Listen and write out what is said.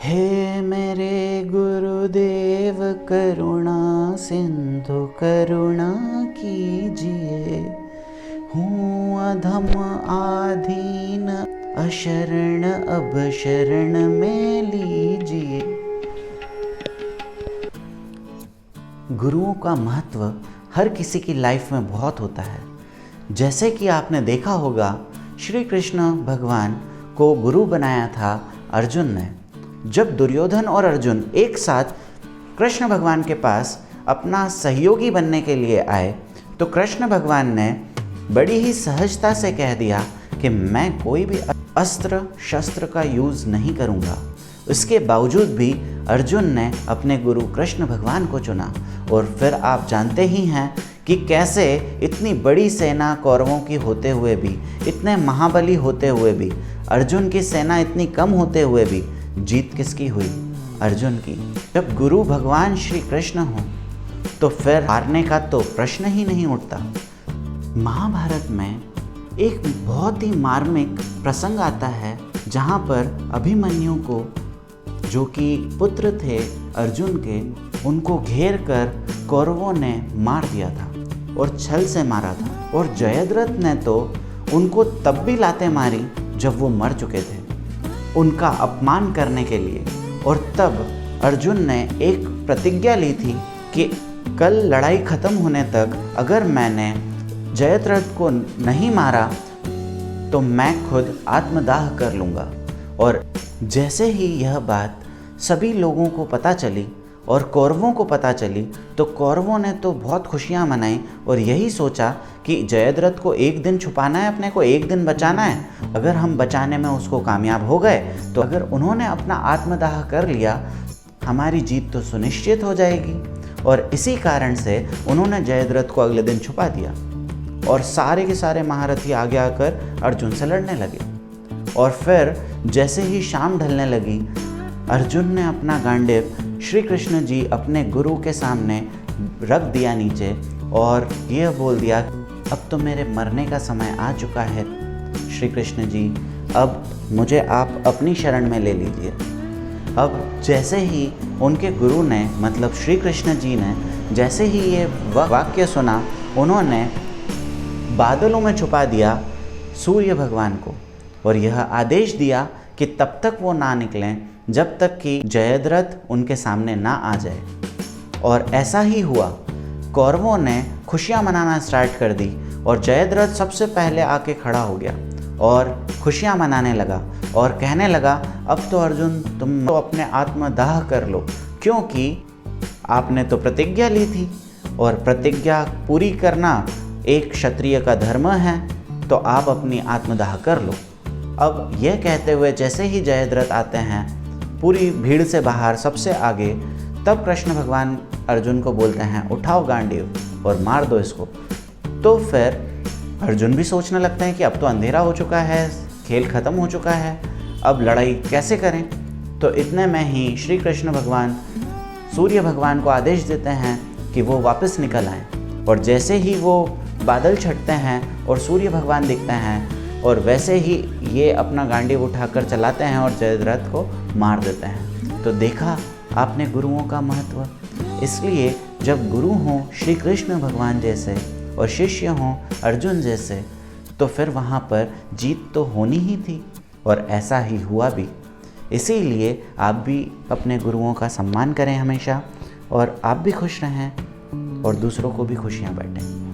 हे मेरे गुरुदेव करुणा सिंधु करुणा कीजिए। हूँ अधम आधीन अशरण अब शरण में लीजिए। गुरुओं का महत्व हर किसी की लाइफ में बहुत होता है। जैसे कि आपने देखा होगा, श्री कृष्ण भगवान को गुरु बनाया था अर्जुन ने। जब दुर्योधन और अर्जुन एक साथ कृष्ण भगवान के पास अपना सहयोगी बनने के लिए आए, तो कृष्ण भगवान ने बड़ी ही सहजता से कह दिया कि मैं कोई भी अस्त्र शस्त्र का यूज़ नहीं करूँगा। इसके बावजूद भी अर्जुन ने अपने गुरु कृष्ण भगवान को चुना। और फिर आप जानते ही हैं कि कैसे इतनी बड़ी सेना कौरवों की होते हुए भी, इतने महाबली होते हुए भी, अर्जुन की सेना इतनी कम होते हुए भी जीत किसकी हुई? अर्जुन की। जब गुरु भगवान श्री कृष्ण हो तो फिर हारने का तो प्रश्न ही नहीं उठता। महाभारत में एक बहुत ही मार्मिक प्रसंग आता है जहाँ पर अभिमन्यु को, जो कि पुत्र थे अर्जुन के, उनको घेर कर कौरवों ने मार दिया था और छल से मारा था। और जयद्रथ ने तो उनको तब भी लाते मारी जब वो मर चुके थे, उनका अपमान करने के लिए। और तब अर्जुन ने एक प्रतिज्ञा ली थी कि कल लड़ाई ख़त्म होने तक अगर मैंने जयद्रथ को नहीं मारा तो मैं खुद आत्मदाह कर लूँगा। और जैसे ही यह बात सभी लोगों को पता चली और कौरवों को पता चली, तो कौरवों ने तो बहुत खुशियाँ मनाई और यही सोचा कि जयद्रथ को एक दिन छुपाना है, अपने को एक दिन बचाना है। अगर हम बचाने में उसको कामयाब हो गए तो अगर उन्होंने अपना आत्मदाह कर लिया, हमारी जीत तो सुनिश्चित हो जाएगी। और इसी कारण से उन्होंने जयद्रथ को अगले दिन छुपा दिया और सारे के सारे महारथी आगे आकर अर्जुन से लड़ने लगे। और फिर जैसे ही शाम ढलने लगी, अर्जुन ने अपना गांडीव श्री कृष्ण जी अपने गुरु के सामने रख दिया नीचे और यह बोल दिया, अब तो मेरे मरने का समय आ चुका है श्री कृष्ण जी, अब मुझे आप अपनी शरण में ले लीजिए। अब जैसे ही उनके गुरु ने, मतलब श्री कृष्ण जी ने जैसे ही ये वाक्य सुना, उन्होंने बादलों में छुपा दिया सूर्य भगवान को और यह आदेश दिया कि तब तक वो ना निकलें जब तक कि जयद्रथ उनके सामने ना आ जाए। और ऐसा ही हुआ। कौरवों ने खुशियाँ मनाना स्टार्ट कर दी और जयद्रथ सबसे पहले आके खड़ा हो गया और खुशियाँ मनाने लगा और कहने लगा, अब तो अर्जुन तुम तो अपने आत्मदाह कर लो, क्योंकि आपने तो प्रतिज्ञा ली थी और प्रतिज्ञा पूरी करना एक क्षत्रिय का धर्म है, तो आप अपनी आत्मदाह कर लो। अब यह कहते हुए जैसे ही जयद्रथ आते हैं पूरी भीड़ से बाहर सबसे आगे, तब कृष्ण भगवान अर्जुन को बोलते हैं, उठाओ गांडीव और मार दो इसको। तो फिर अर्जुन भी सोचने लगते हैं कि अब तो अंधेरा हो चुका है, खेल ख़त्म हो चुका है, अब लड़ाई कैसे करें। तो इतने में ही श्री कृष्ण भगवान सूर्य भगवान को आदेश देते हैं कि वो वापस निकल आएँ। और जैसे ही वो बादल छटते हैं और सूर्य भगवान दिखते हैं, और वैसे ही ये अपना गांडीव उठाकर चलाते हैं और जयद्रथ को मार देते हैं। तो देखा आपने गुरुओं का महत्व। इसलिए जब गुरु हों श्री कृष्ण भगवान जैसे और शिष्य हों अर्जुन जैसे, तो फिर वहाँ पर जीत तो होनी ही थी और ऐसा ही हुआ भी। इसीलिए आप भी अपने गुरुओं का सम्मान करें हमेशा, और आप भी खुश रहें और दूसरों को भी खुशियाँ बांटें।